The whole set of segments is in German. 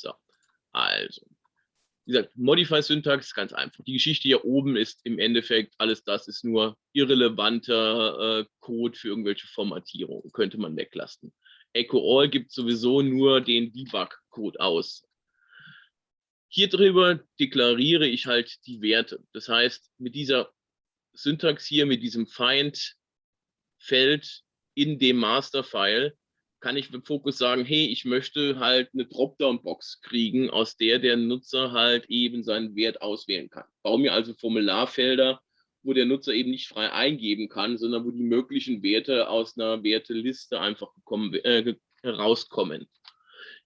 So, also, wie gesagt, Modify-Syntax ist ganz einfach. Die Geschichte hier oben ist im Endeffekt, alles das ist nur irrelevanter Code für irgendwelche Formatierungen, könnte man weglassen. Echo All gibt sowieso nur den Debug-Code aus. Hier drüber deklariere ich halt die Werte. Das heißt, mit dieser Syntax hier, mit diesem Find-Feld in dem Master-File, kann ich mit Fokus sagen, hey, ich möchte halt eine Dropdown-Box kriegen, aus der der Nutzer halt eben seinen Wert auswählen kann. Baue mir also Formularfelder, wo der Nutzer eben nicht frei eingeben kann, sondern wo die möglichen Werte aus einer Werteliste einfach herauskommen.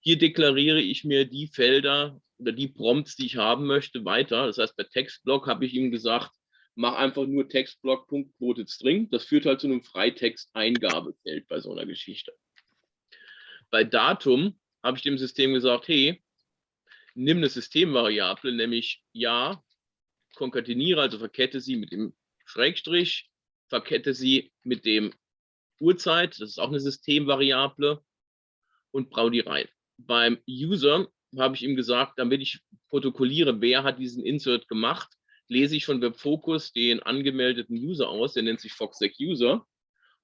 Hier deklariere ich mir die Felder oder die Prompts, die ich haben möchte, weiter. Das heißt, bei Textblock habe ich ihm gesagt, mach einfach nur Textblock.quoted-string. Das führt halt zu einem Freitext-Eingabefeld bei so einer Geschichte. Bei Datum habe ich dem System gesagt, hey, nimm eine Systemvariable, nämlich ja, konkateniere, also verkette sie mit dem Schrägstrich, verkette sie mit dem Uhrzeit, das ist auch eine Systemvariable, und brau die rein. Beim User habe ich ihm gesagt, damit ich protokolliere, wer hat diesen Insert gemacht, lese ich von Webfocus den angemeldeten User aus, der nennt sich foxsec-user,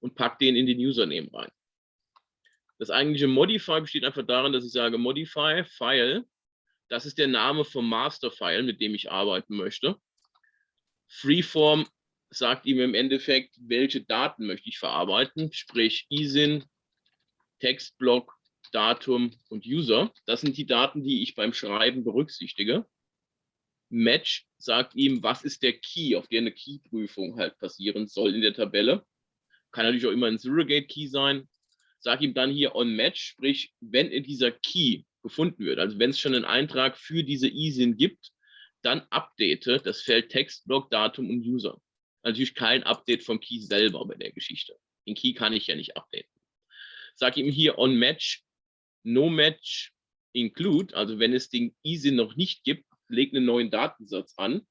und packe den in den Username rein. Das eigentliche Modify besteht einfach darin, dass ich sage Modify File, das ist der Name vom Master-File, mit dem ich arbeiten möchte. Freeform sagt ihm im Endeffekt, welche Daten möchte ich verarbeiten, sprich ISIN, Textblock, Datum und User. Das sind die Daten, die ich beim Schreiben berücksichtige. Match sagt ihm, was ist der Key, auf der eine Key-Prüfung halt passieren soll in der Tabelle. Kann natürlich auch immer ein Surrogate-Key sein. Sag ihm dann hier on Match, sprich, wenn in dieser Key gefunden wird, also wenn es schon einen Eintrag für diese ISIN gibt, dann update das Feld Textblock, Datum und User. Natürlich kein Update vom Key selber bei der Geschichte. Den Key kann ich ja nicht updaten. Sag ihm hier on Match, no Match, include, also wenn es den ISIN noch nicht gibt, leg einen neuen Datensatz an.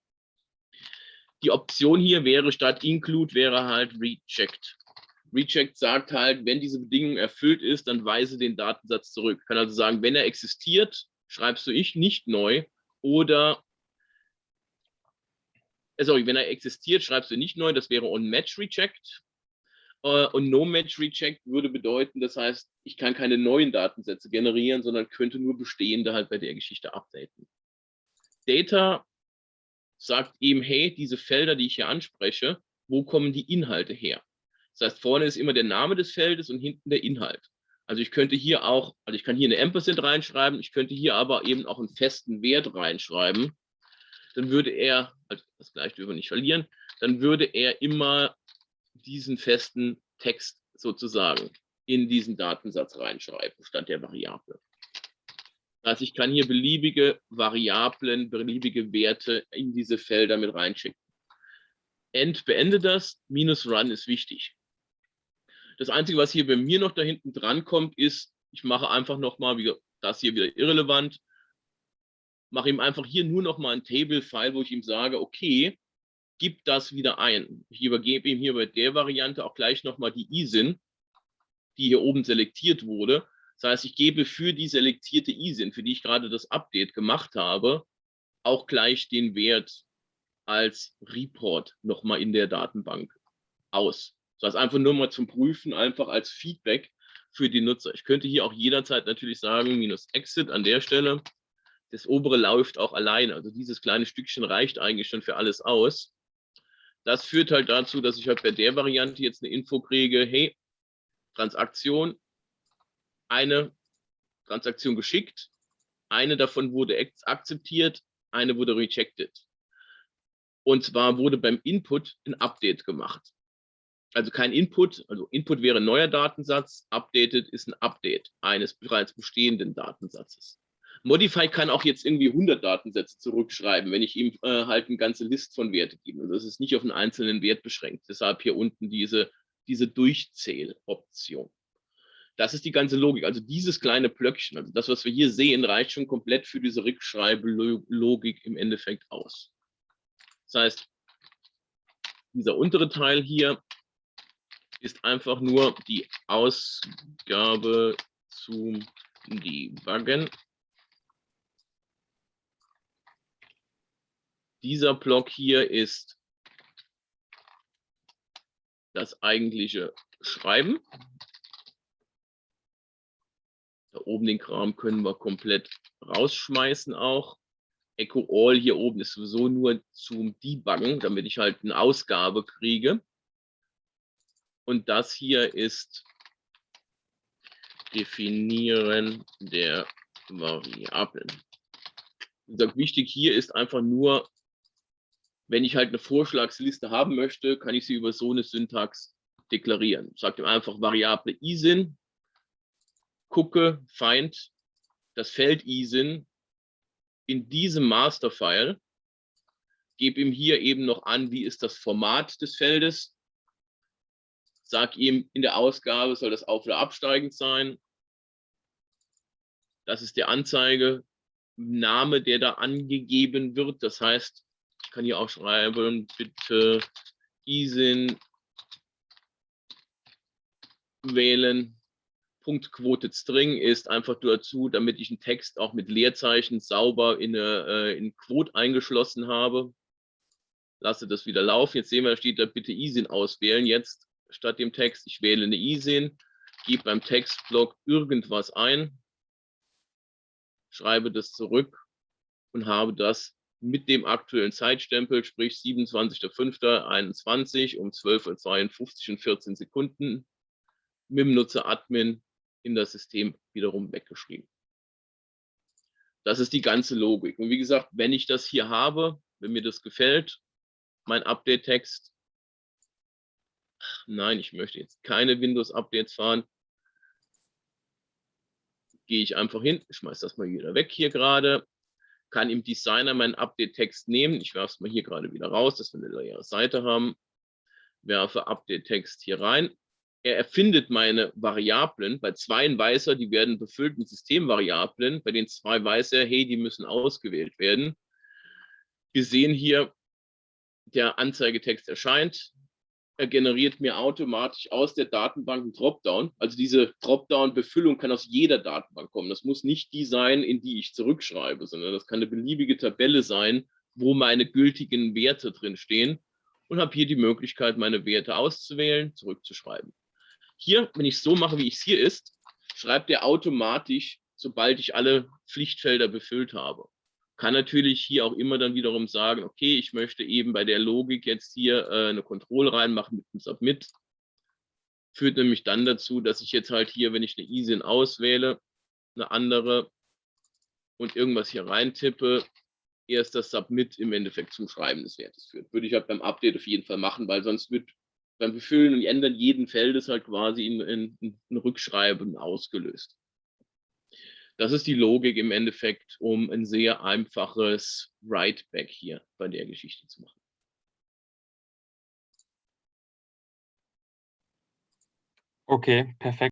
Die Option hier wäre statt include wäre halt reject. Reject sagt halt, wenn diese Bedingung erfüllt ist, dann weise den Datensatz zurück. Kann also sagen, wenn er existiert, schreibst du ich nicht neu oder wenn er existiert, schreibst du nicht neu, das wäre on-match reject. Und no-match reject würde bedeuten, das heißt, ich kann keine neuen Datensätze generieren, sondern könnte nur bestehende halt bei der Geschichte updaten. Data sagt ihm, hey, diese Felder, die ich hier anspreche, wo kommen die Inhalte her? Das heißt, vorne ist immer der Name des Feldes und hinten der Inhalt. Also ich könnte hier auch, also ich kann hier eine Ampersand reinschreiben, ich könnte hier aber eben auch einen festen Wert reinschreiben. Dann würde er, also das gleiche dürfen wir nicht verlieren, dann würde er immer diesen festen Text sozusagen in diesen Datensatz reinschreiben, statt der Variable. Das heißt, ich kann hier beliebige Variablen, beliebige Werte in diese Felder mit reinschicken. Beende das, -run ist wichtig. Das Einzige, was hier bei mir noch da hinten dran kommt, ist, ich mache einfach nochmal, das hier wieder irrelevant, mache ihm einfach hier nur nochmal ein Table-File, wo ich ihm sage, okay, gib das wieder ein. Ich übergebe ihm hier bei der Variante auch gleich nochmal die ISIN, die hier oben selektiert wurde. Das heißt, ich gebe für die selektierte ISIN, für die ich gerade das Update gemacht habe, auch gleich den Wert als Report nochmal in der Datenbank aus. Das heißt, einfach nur mal zum Prüfen, einfach als Feedback für die Nutzer. Ich könnte hier auch jederzeit natürlich sagen, -exit an der Stelle. Das obere läuft auch alleine. Also dieses kleine Stückchen reicht eigentlich schon für alles aus. Das führt halt dazu, dass ich halt bei der Variante jetzt eine Info kriege, hey, Transaktion, eine Transaktion geschickt, eine davon wurde akzeptiert, eine wurde rejected. Und zwar wurde beim Input ein Update gemacht. Also kein Input, also Input wäre ein neuer Datensatz, Updated ist ein Update eines bereits bestehenden Datensatzes. Modify kann auch jetzt irgendwie 100 Datensätze zurückschreiben, wenn ich ihm halt eine ganze Liste von Werten gebe. Also das ist nicht auf einen einzelnen Wert beschränkt. Deshalb hier unten diese Durchzähloption. Das ist die ganze Logik. Also dieses kleine Blöckchen, also das, was wir hier sehen, reicht schon komplett für diese Rückschreiblogik im Endeffekt aus. Das heißt, dieser untere Teil hier ist einfach nur die Ausgabe zum Debuggen. Dieser Block hier ist das eigentliche Schreiben. Da oben den Kram können wir komplett rausschmeißen auch. Echo All hier oben ist sowieso nur zum Debuggen, damit ich halt eine Ausgabe kriege. Und das hier ist Definieren der Variablen. Wie gesagt, wichtig hier ist einfach nur, wenn ich halt eine Vorschlagsliste haben möchte, kann ich sie über so eine Syntax deklarieren. Ich sage ihm einfach Variable ISIN, gucke, find das Feld ISIN in diesem Masterfile, gebe ihm hier eben noch an, wie ist das Format des Feldes, sage ihm, in der Ausgabe soll das auf- oder absteigend sein. Das ist der Anzeigename, der da angegeben wird. Das heißt, ich kann hier auch schreiben, bitte ISIN wählen. Punktquote String ist einfach dazu, damit ich einen Text auch mit Leerzeichen sauber in Quote eingeschlossen habe. Lasse das wieder laufen. Jetzt sehen wir, da steht da bitte ISIN auswählen. Jetzt statt dem Text, ich wähle eine ISIN, gebe beim Textblock irgendwas ein, schreibe das zurück und habe das mit dem aktuellen Zeitstempel, sprich 27.05.21 um 12:52 und 14 Sekunden mit dem Nutzer Admin in das System wiederum weggeschrieben. Das ist die ganze Logik. Und wie gesagt, wenn ich das hier habe, wenn mir das gefällt, mein Update-Text, nein, ich möchte jetzt keine Windows-Updates fahren, gehe ich einfach hin, schmeiße das mal wieder weg hier gerade, kann im Designer meinen Update-Text nehmen, ich werfe es mal hier gerade wieder raus, dass wir eine leere Seite haben, werfe Update-Text hier rein. Er erfindet meine Variablen. Bei zweien weiß er, die werden befüllt mit Systemvariablen. Bei den zwei weiß er, hey, die müssen ausgewählt werden. Wir sehen hier, der Anzeigetext erscheint. Er generiert mir automatisch aus der Datenbank einen Dropdown. Also diese Dropdown-Befüllung kann aus jeder Datenbank kommen. Das muss nicht die sein, in die ich zurückschreibe, sondern das kann eine beliebige Tabelle sein, wo meine gültigen Werte drin stehen. Und habe hier die Möglichkeit, meine Werte auszuwählen, zurückzuschreiben. Hier, wenn ich es so mache, wie es hier ist, schreibt er automatisch, sobald ich alle Pflichtfelder befüllt habe. Kann natürlich hier auch immer dann wiederum sagen, okay, ich möchte eben bei der Logik jetzt hier eine Control reinmachen mit dem Submit. Führt nämlich dann dazu, dass ich jetzt halt hier, wenn ich eine ISIN auswähle, eine andere und irgendwas hier reintippe, erst das Submit im Endeffekt zum Schreiben des Wertes führt. Würde ich halt beim Update auf jeden Fall machen, weil sonst wird beim Befüllen und Ändern jeden Feldes halt quasi in Rückschreiben ausgelöst. Das ist die Logik im Endeffekt, um ein sehr einfaches Write-Back hier bei der Geschichte zu machen. Okay, perfekt.